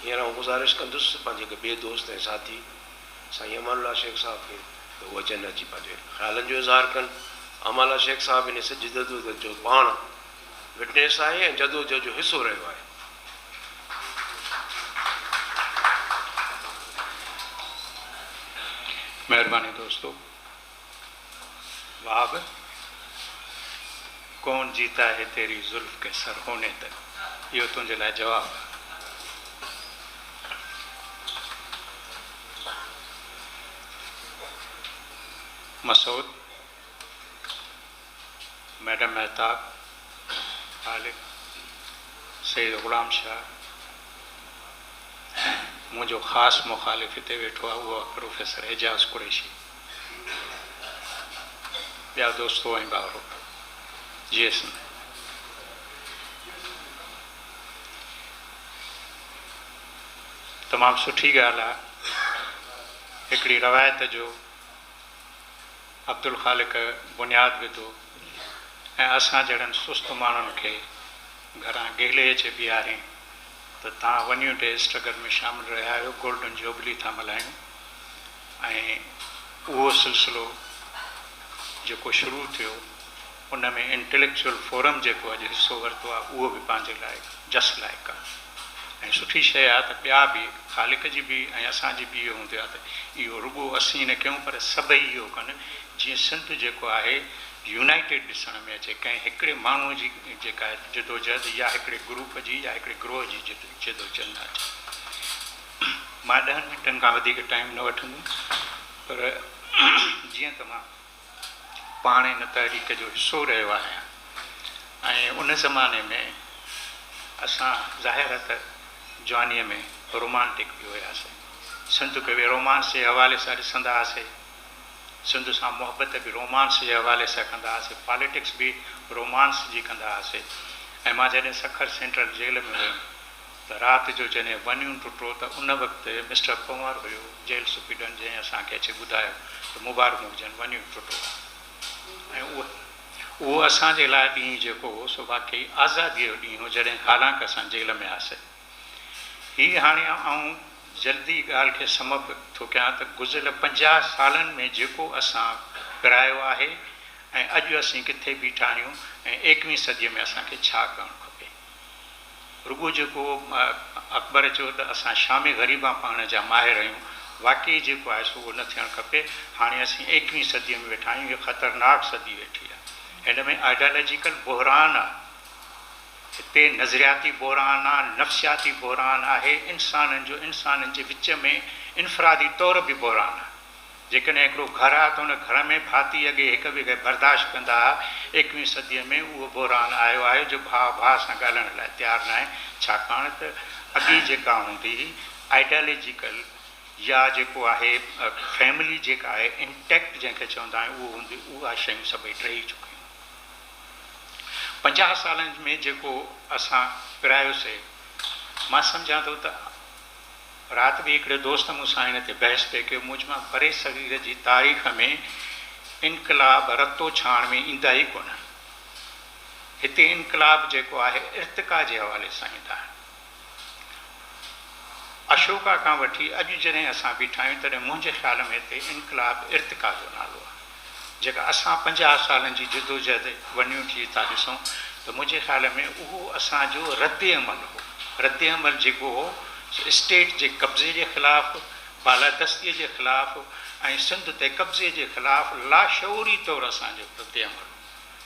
हींअर आउं गुज़ारिश कंदुसि पंहिंजे ॿिए दोस्त ऐं साथी साईं अमानुल्लाह शेख साहब खे त उहे अचनि अची पंहिंजे ख़्यालनि जो इज़हार कनि। अमानुल्लाह शेख साहब इन सॼी जदोजहद जो पाण विटनेस आहे ऐं जदोजहद जो हिसो रहियो आहे। मेहरबानी दोस्तों। वाब कौन जीता है तेरी जुल्फ के सर होने तक, यो तुझे लाइ जवाब है। मसूद, मैडम मेहताब, खालिद, सैयद गुलाम शाह, मुझो ख़ास मुखालिफ हिते वेठो आहे उहो प्रोफेसर एजाज़ कुरैशी, ॿिया दोस्तो ऐं भाउरो जीएस में। तमामु सुठी ॻाल्हि आहे, हिकिड़ी रवायत जो अब्दुल ख़ालिक बुनियाद विधो ऐं असां जहिड़नि सुस्त माण्हुनि खे घरां गेले अचे बीहारियईं त तव्हां वञो डे स्ट्रगल में शामिल रहिया आहियो, गोल्डन जुबली था मल्हायूं। ऐं उहो सिलसिलो जेको शुरू थियो उन में इंटेलेक्चुअल फोरम जेको अॼु हिसो वरितो आहे उहो बि पंहिंजे लाइ जस लाइक़ु आहे ऐं सुठी शइ आहे त ॿिया बि ख़ालिक जी बि ऐं असांजी बि इहो हूंदो आहे त इहो रुॻो असीं न कयूं पर सभई इहो कनि, जीअं सिंध जेको आहे यूनाइटेड ॾिसण में अचे, कंहिं हिकिड़े माण्हूअ जी जेका जदोजहद या हिकिड़े ग्रुप जी या हिकिड़े ग्रोह जी जदोजहद न अचे। मां 10 मिंटनि खां वधीक टाइम न वठंदुमि, पर जीअं त मां पाण इन तहरीक जो हिसो रहियो आहियां ऐं उन ज़माने में असां ज़ाहिर त जवानीअ में रोमांटिक बि हुयासीं, सिंध खे बि रोमांस जे हवाले सां ॾिसंदा हुआसीं, सिंध सां मुहबत बि रोमांस जे हवाले सां कंदा हुआसीं, पॉलिटिक्स बि रोमांस जी कंदा हुआसीं। ऐं मां जॾहिं सखर सेंट्रल जेल में हुयुमि त राति जो जॾहिं वञूं टुटो त उन वक़्तु मिस्टर पंवर हुयो जेल सुपीडन, जंहिं असांखे अची ॿुधायो त मुबारक हुजनि वञूं टुटो। ऐं उहो असांजे लाइ ॾींहुं जेको हो सो वाक़ई आज़ादीअ जो ॾींहुं हो, जॾहिं हालांकि असां जेल में हुआसीं। हीअ हाणे आउं जल्दी ॻाल्हि खे समप थो कयां त गुज़िरियल 50 सालनि में जेको असां पिरायो आहे ऐं अॼु असीं किथे बीठा आहियूं ऐं 21वीं सदीअ में असांखे छा करणु खपे। रुॻो जेको अकबर चयो त असां शामी ग़रीबा पाण जा माहिर आहियूं, वाक़ई जेको आहे सो उहो न थियणु खपे। हाणे असीं 21वीं सदीअ में वेठा आहियूं, इहा ख़तरनाक सदी वेठी आहे, हिन में आइडियोलॉजिकल बहरान आहे, हिते नज़रियाती बहरान आहे, नफ़्सियाती बहरान आहे, इंसाननि जे विच में इनफ़रादी तौर बि बहरान आहे। जेकॾहिं हिकिड़ो घरु आहे त उन घर में भाती अॻे हिक ॿिए खे बर्दाश्त कंदा हुआ, 21वीं सदीअ में उहो बहरान आयो आहे जो भाउ भाउ सां ॻाल्हाइण लाइ तयारु न आहे, छाकाणि त अॻी जेका हूंदी आइडियोलॉजिकल या जेको आहे फैमिली जेका आहे इंटैक्ट जंहिंखे चवंदा आहियूं उहो हूंदी, उहा शयूं सभई टही चुकियूं। 50 सालनि में जेको असां पिरायोसीं, मां सम्झां थो त राति बि हिकिड़े दोस्त मूंसां हिन ते बहस पिए कयो, मुंहिंज मां परे सग़ीर जी तारीख़ में इनकलाब रतो छाण में ईंदा ई कोन। हिते इनकलाब जेको आहे इर्तिका जे हवाले सां ईंदा आहिनि। अशोका खां वठी अॼु जॾहिं असां बीठा आहियूं तॾहिं मुंहिंजे ख़्याल में हिते इनकलाब इर्तिका जो नालो आहे। जेका असां 50 सालनि जी जदोजहद वञूं थी था ॾिसूं त मुंहिंजे ख़्याल में उहो असांजो रद्द अमल हो। रद्द अमल जेको हो स्टेट जे कब्ज़े जे ख़िलाफ़ु, बालादस्तीअ जे ख़िलाफ़ु ऐं सिंध ते कब्ज़े जे ख़िलाफ़ु लाशऊरी तौरु असांजो रद्द अमल।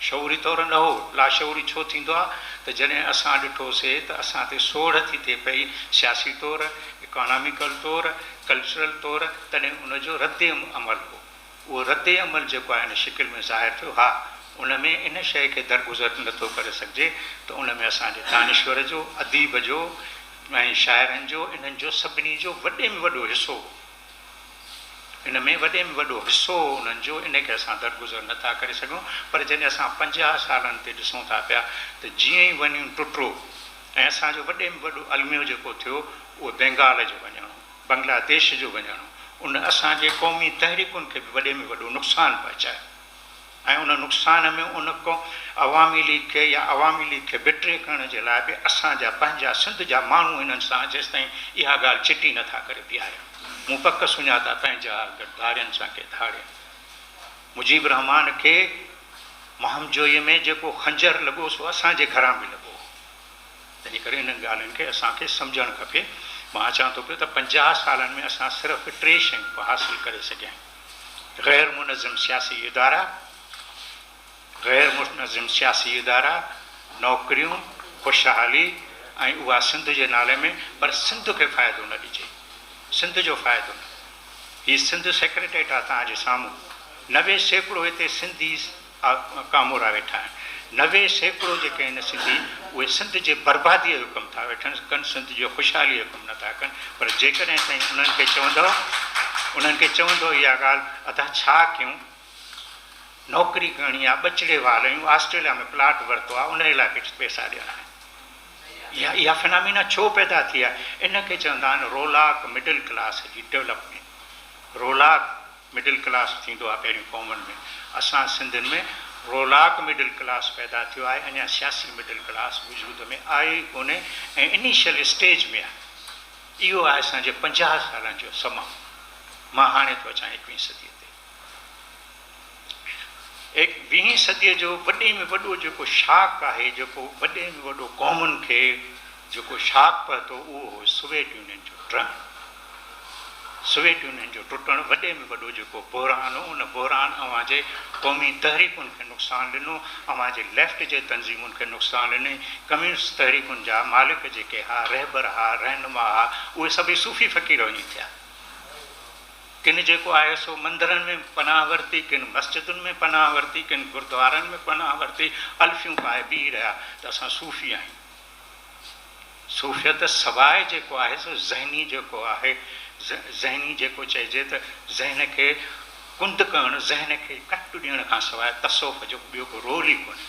शऊरी तौरु न हो, लाशऊरी छो थींदो आहे त जॾहिं असां ॾिठोसीं त असां ते सोढ़ थी थिए पई सियासी तौरु, इकोनॉमिकल तौरु, कल्चरल तौरु, तॾहिं उनजो रद्द अमल हो। उहो रद्द अमल जेको आहे इन शिकिल में ज़ाहिर थियो। हा, उन में इन शइ खे दरगुज़र नथो करे सघिजे त उन में असांजे दानिश्वर जो, अदीब जो ऐं शाइरनि जो, इन्हनि जो सभिनी जो वॾे में वॾो हिसो, इन में वॾे में वॾो हिसो उन्हनि जो, इनखे असां दरगुज़र नथा करे सघूं। पर जॾहिं असां 50 सालनि ते ॾिसूं था पिया त जीअं ई वञूं टुटो ऐं असांजो वॾे में वॾो अलमियो जेको थियो उहो बंगाल जो वञणु, बांग्लादेश जो वञणु, उन असांजे क़ौमी तहरीकुनि खे बि वॾे में वॾो नुक़सानु पहुचायो ऐं उन नुक़सान में उन को अवामी लीग खे या अवामी लीग खे बिटरे करण जे लाइ बि असांजा पंहिंजा सिंध जा माण्हू इन्हनि सां जेसि ताईं इहा ॻाल्हि चिटी नथा करे बीहारियो। मूं पक सुञाता पंहिंजा गद्दारियुनि सां के धाड़िया। मुजीब रहमान खे महमजोईअ में जेको खंजर लॻो सो असांजे घरां बि लॻो। तंहिं करे इन्हनि ॻाल्हियुनि खे असांखे सम्झणु खपे। मां चवां थो पियो त 50 सालनि में असां सिर्फ़ु 3 शयूं हासिलु करे सघिया आहियूं। ग़ैर मुनज़िम सियासी इदारा, ग़ैर मुनज़िम सियासी इदारा, नौकरियूं, ख़ुशहाली ऐं उहा सिंध जे नाले में, पर सिंध खे फ़ाइदो न ॾिजे, सिंध जो फ़ाइदो न। हीअ सिंध सेक्रेटेरिएट आहे तव्हांजे साम्हूं। 90% हिते सिंधी कामोरा वेठा आहिनि। 90% जेके आहिनि सिंधी उहे सिंध जे बर्बादीअ जो कमु था वेठनि कनि, सिंध जो ख़ुशहालीअ जो कमु नथा कनि। पर जेकॾहिं ताईं उन्हनि खे चवंदो इहा ॻाल्हि अदा छा कयूं, नौकिरी करणी आहे, ॿचिड़े वार आहियूं, ऑस्ट्रेलिया में प्लाट वरितो आहे, उन इलाइक़े खे पैसा ॾियणा आहिनि। इहा फिनामिना छो पैदा थी आहे? इन खे चवंदा आहिनि रोलाक मिडिल क्लास जी डेवलपमेंट। रोलाक मिडिल क्लास थींदो आहे पहिरियों क़ौमुनि में। असां सिंधियुनि में रोलाक मिडिल क्लास पैदा थियो आहे, अञा सियासी मिडिल क्लास वजूद में आहे ई कोन्हे ऐं इनिशियल स्टेज में आहे। इहो आहे असांजे 50 सालनि जो समां। मां हाणे थो अचां 21वीं सदीअ ते। 20वीं सदीअ जो वॾे में वॾो जेको शाक आहे, जेको वॾे में वॾो क़ौमुनि खे जेको शाक पहुतो, उहो हो सोवियत यूनियन जो ड्रम। सोवियत यूनियन जो टुटणु वॾे में वॾो जेको बहरान हो, उन बहरान अवांजे क़ौमी तहरीकुनि खे नुक़सानु ॾिनो, अवांजे लेफ्ट जे तंज़ीमुनि खे नुक़सानु ॾिनई। कम्यूनिस्ट तहरीकुनि जा मालिक जेके हा, रहबर हा, रहनुमा हा, उहे सभई सूफ़ी फ़क़ीर वञी थिया। किन जेको आहे सो मंदरनि में पनाह वरिती, किन मस्जिदुनि में पनाह वरिती, किन गुरुद्वारनि में पनाह वरिती, अल्फ़ियूं पाए बीह रहिया त असां सूफ़ी आहियूं। सूफ़ियत सवाइ जेको आहे सो ज़हनी जेको आहे, ज़हनी जेको चइजे त ज़हन खे कुंद करणु, ज़हन खे कट ॾियण खां सवाइ तसौफ़ जो ॿियो को रोल ई कोन्हे।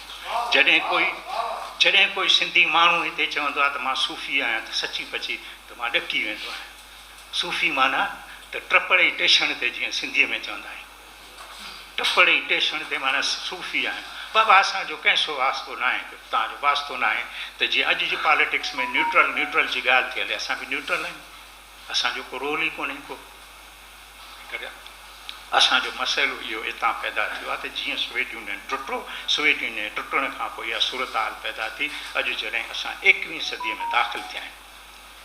जॾहिं कोई सिंधी माण्हू हिते चवंदो आहे त मां सूफ़ी आहियां त सची पची त मां ॾकी वेंदो आहियां। सूफ़ी माना त टपड़े टेशन ते, जीअं सिंधीअ में चवंदा आहियूं, टपड़े टेशन ते माना सूफ़ी आहियां। बाबा असांजो कंहिंसो वास्तो न आहे, तव्हांजो वास्तो न आहे त जीअं अॼु जी पॉलिटिक्स में न्यूट्रल जी ॻाल्हि थी हले, असां बि न्यूट्रल आहियूं। असांजो को रोल ई कोन्हे को। असांजो मसइलो इहो हितां पैदा थियो आहे त जीअं सोवियत यूनियन टुटो, सोवियत यूनियन टुटण खां पोइ इहा सूरत हाल पैदा थी। अॼु जॾहिं असां 21वीं सदीअ में दाख़िल थिया आहियूं,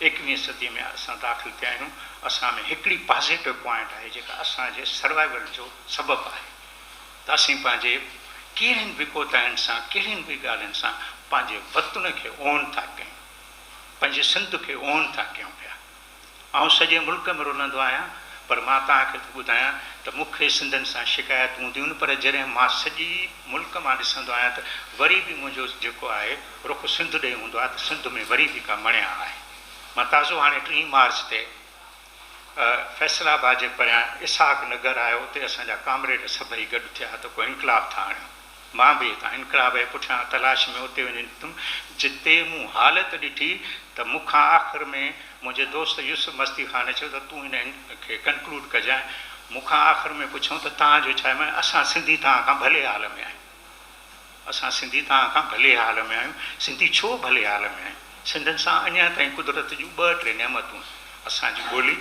21वीं सदीअ में असां दाख़िल थिया आहियूं, असां में हिकिड़ी पॉज़िटिव पॉइंट आहे जेका असांजे सर्वाइवल जो सबबु आहे त असीं पंहिंजे कहिड़ियुनि बि कोताहियुनि सां, कहिड़ियुनि बि ॻाल्हियुनि सां पंहिंजे वतन खे ओन था कयूं, पंहिंजे सिंध खे ओन था कयूं पिया। ऐं सॼे मुल्क में रुलंदो आहियां, पर मां तव्हांखे थो ॿुधायां त मूंखे सिंधियुनि सां शिकायत हूंदियूं आहिनि, पर जॾहिं मां सॼी मुल्क मां ॾिसंदो आहियां त वरी बि मुंहिंजो जेको आहे रुख सिंध ॾे हूंदो आहे त सिंध में वरी बि का मणिया आहे। मां ताज़ो हाणे 3 मार्च ते फैसलाबाद जे परियां इसाक नगर आयो, उते असांजा कामरेड सभई गॾु थिया त कोई इनकलाब था आणियो। मां बि हितां इनकलाब जे पुठियां तलाश में उते वञी निकितुमि, जिते मूं हालत ॾिठी त मूंखां आख़िर में मुंहिंजे दोस्त यूसुफ मस्ती ख़ान चयो त तूं हिन खे कंक्लूड कजांइ। मूंखां आख़िर में पुछऊं त तव्हांजो छा आहे? असां सिंधी तव्हां खां भले हाल में आहियूं, असां सिंधी तव्हां खां भले हाल में आहियूं। सिंधी छो भले हाल में आहियूं? सिंधियुनि सां अञा ताईं कुदरत जूं 2-3 नेमतूं, असांजी ॿोली,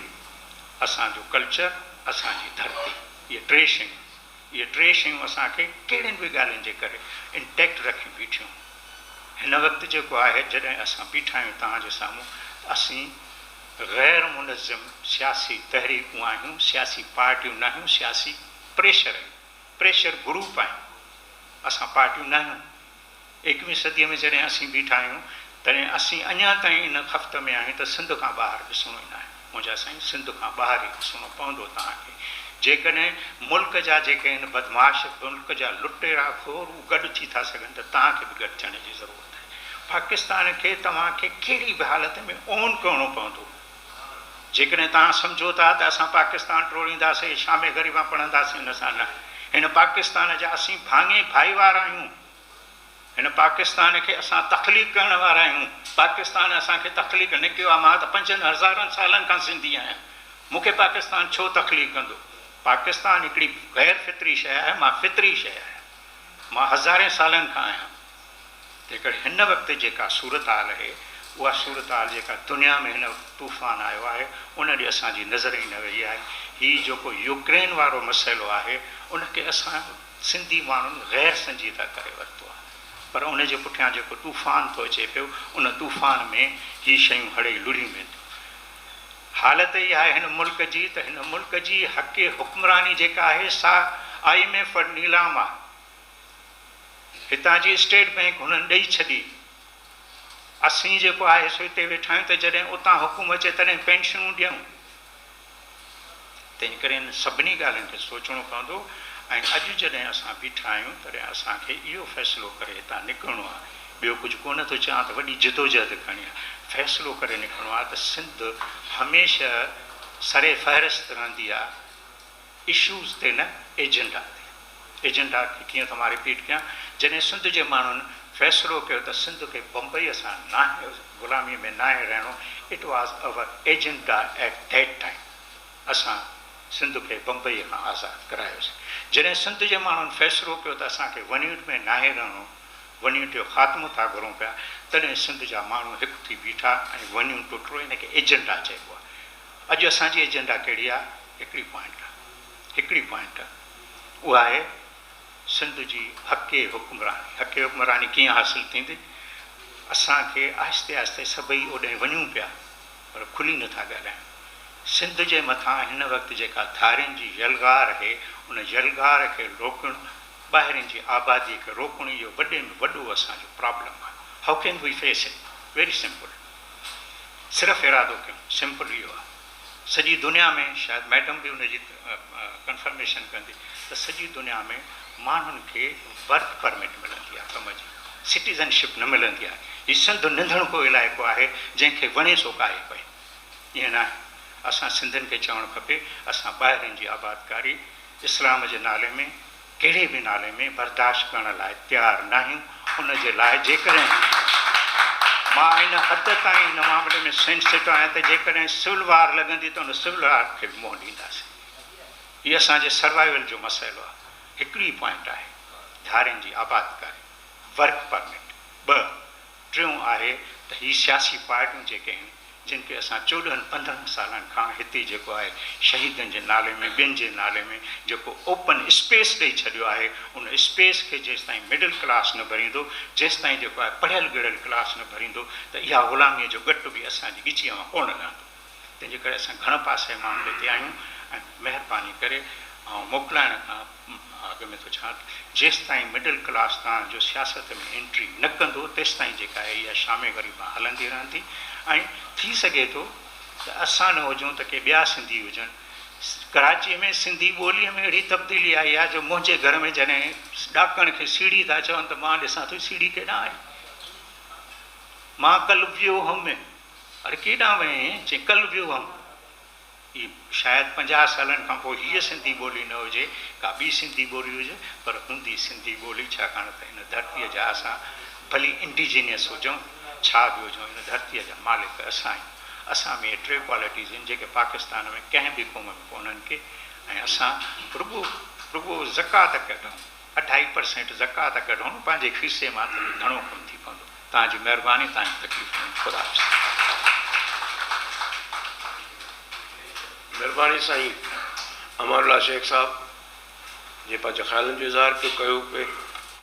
असांजो कल्चर, असांजी धरती, इहे 3 शयूं असांखे कहिड़ियुनि बि ॻाल्हियुनि जे करे इंटैक्ट रखी बीठियूं। हिन वक़्तु जेको आहे जॾहिं असां बीठा आहियूं तव्हांजे साम्हूं, असीं ग़ैर मुनज़िम सियासी तहरीकूं आहियूं, सियासी पार्टियूं न आहियूं, सियासी प्रेशर ग्रुप आहियूं, असां पार्टियूं न आहियूं। 21वीं सदीअ में जॾहिं असीं बीठा आहियूं तॾहिं असीं अञा ताईं इन ख़फ़्त में आहियूं त सिंध खां ॿाहिरि ॾिसणो ई न आहे। मुंहिंजा साईं, सिंध खां ॿाहिरि ई ॾिसणो पवंदो तव्हांखे। जेकॾहिं मुल्क जा जेके आहिनि बदमाश, मुल्क जा लुटेरा खोर गॾु थी था सघनि त तव्हांखे बि गॾु थियण जी ज़रूरत आहे। पाकिस्तान खे तव्हांखे कहिड़ी बि हालत में ओन करिणो पवंदो। जेकॾहिं तव्हां सम्झो था त असां पाकिस्तान टोड़ींदासीं, शामे ग़रीबा पढ़ंदासीं, हिन सां न। हिन पाकिस्तान जा असीं भाङे भाईवार आहियूं। हिन पाकिस्तान खे असां तख़लीक़ करण वारा आहियूं। पाकिस्तान असांखे तख़लीक़ न कयो आहे। मां त 5,000 सालनि खां सिंधी आहियां। मूंखे पाकिस्तान छो तख़लीक़ कंदो? पाकिस्तान हिकिड़ी ग़ैर फितरी शइ आहे, मां फितरी शइ आहियां। मां हज़ारे सालनि खां आहियां, जेकर हिन वक़्तु जेका सूरत हाल आहे उहा सूरत हाल जेका दुनिया में हिन तूफ़ान आयो आहे उन ॾे असांजी नज़र ई न वई आहे। हीउ जेको यूक्रेन वारो मसइलो आहे उनखे असां सिंधी माण्हुनि गैर संजीदा करे वरितो आहे, पर उन जे पुठियां जेको तूफ़ान थो अचे पियो उन तूफ़ान में हीअ शयूं हड़े लुड़ियूं वेंदियूं। हालत इहा आहे हिन मुल्क जी, त हिन मुल्क जी हक़ हुक्मरानी जेका आहे सा IMF और नीलाम आहे। हितां जी स्टेट बैंक हुननि ॾेई छॾी। असीं जेको आहे सो हिते वेठा आहियूं त जॾहिं उतां हुकुम अचे तॾहिं पेंशनूं ॾियूं। तंहिं करे हिन सभिनी ॻाल्हियुनि खे सोचणो पवंदो ऐं अॼु जॾहिं असां बीठा आहियूं तॾहिं असांखे इहो फ़ैसिलो करे हितां निकिरणो आहे। ॿियो कुझु कोन थो चवां त वॾी जिदोजहद करणी आहे, फ़ैसिलो करे निकिरणो आहे त सिंध हमेशह सरे फ़हरिस्त रहंदी आहे इशूज़ ते न एजेंडा ते। एजेंडा खे कीअं त मां रिपीट कयां, जॾहिं सिंध जे माण्हुनि फ़ैसिलो कयो त सिंध खे बम्बई सां नाहे ग़ुलामीअ में नाहे रहणो, it was our agenda at that time. असां सिंध खे बम्बई खां आज़ादु करायोसीं। जॾहिं सिंध जे माण्हुनि फ़ैसिलो कयो त असांखे वनियूट में नाहे रहणो, वनियूट जो ख़ात्मो था घुरूं पिया, तॾहिं सिंध जा माण्हू हिकु थी बीठा ऐं वनियूं टुटरो, इनखे एजेंडा चइबो आहे। अॼु असांजी एजेंडा कहिड़ी आहे? हिकिड़ी पॉइंट आहे, उहा आहे सिंध जी हक़ हुक्मरानी। हक़ हुक्मरानी कीअं हासिलु थींदी? असांखे आहिस्ते आहिस्ते सभई ओॾे वञूं पिया पर खुली नथा ॻाल्हायूं। सिंध जे मथां हिन वक़्तु जेका धारियुनि जी यलगार आहे उन यलगार खे रोकणु, ॿाहिरिनि जी आबादीअ खे रोकणु, इहो वॾे में वॾो असांजो प्रॉब्लम आहे। How can we face it? Very simple, सिर्फ़ु इरादो कयूं, सिंपल इहो आहे। सॼी दुनिया में, शायदि मैडम बि उनजी कंफर्मेशन कंदी, त सॼी दुनिया में माण्हुनि खे वर्क परमिट मिलंदी आहे, कम जी सिटीज़नशिप न मिलंदी आहे। हीउ सिंध निंधण को इलाइक़ो आहे जंहिंखे वणे सो काहे पए, ईअं न आहे। असां सिंधियुनि खे चवणु खपे असां ॿाहिरिनि जी आबादकारी इस्लाम जे नाले में, कहिड़े बि नाले में बर्दाश्त करण लाइ तयारु न आहियूं। उन जे लाइ जेकॾहिं मां हिन हद ताईं हिन मामले में सेंसिटिव आहियां त जेकॾहिं सिविल वार लॻंदी त उन सिविल वार खे बि मुंहुं ॾींदासीं। हीअ असांजे सर्वाइवल जो मसइलो आहे। हिकिड़ी पॉइंट आहे धारियुनि जी आबादकारी, वर्क परमिट। ॿ टियों आहे त हीअ सियासी पार्टियूं जेके आहिनि जिन खे असां 14-15 सालनि खां हिते जेको आहे शहीदनि जे नाले में, ॿियनि जे नाले में जेको ओपन स्पेस ॾेई छॾियो आहे, उन स्पेस खे जेसि ताईं मिडिल क्लास न भरींदो, जेसि ताईं जेको आहे पढ़ियल ॻढ़ियल क्लास न भरींदो, त इहा ग़ुलामीअ जो गट बि असांजी ॻिचीअ मां कोन लहंदो। तंहिंजे करे असां घण पासे मामले ते आहियूं ऐं महिरबानी करे ऐं मोकिलाइण खां अॻु में थो चवां, जेसि ताईं मिडिल क्लास तव्हांजो सियासत में एंट्री न कंदो तेसि ताईं जेका आहे इहा शामे ग़रीबा हलंदी रहंदी। ऐं थी सघे थो त असां न हुजूं त के ॿिया सिंधी हुजनि। कराचीअ में सिंधी ॿोलीअ में अहिड़ी तब्दीली आई आहे जो मुंहिंजे घर में जॾहिं ॾाकण खे सीढ़ी था चवनि त मां ॾिसां थो सीढ़ी केॾां आहे। मां कल वियो हुउमि, अरे केॾां वएं? चई कल वियो हुउमि। ही शायदि 50 सालनि खां पोइ हीअ सिंधी ॿोली न हुजे, का ॿी सिंधी ॿोली हुजे, पर हूंदी सिंधी ॿोली, छाकाणि त हिन धरतीअ जा असां भली इंडिजीनियस हुजूं, छा बि हुजूं, हिन धरतीअ जा मालिक असां आहियूं। असां में टे क्वालिटीज़ आहिनि जेके पाकिस्तान में कंहिं बि क़ौम में कोन्हनि के। ऐं असां रुॻो ज़कात कढूं, 28% ज़कात कढूं पंहिंजे खीसे मां, त घणो कमु थी पवंदो। तव्हांजी महिरबानी, तव्हांजी तकलीफ़, ख़ुदा महिरबानी साईं अमानुल्लाह शेख साहब जे पंहिंजे ख़्यालनि जो इज़हार पियो कयो पिए।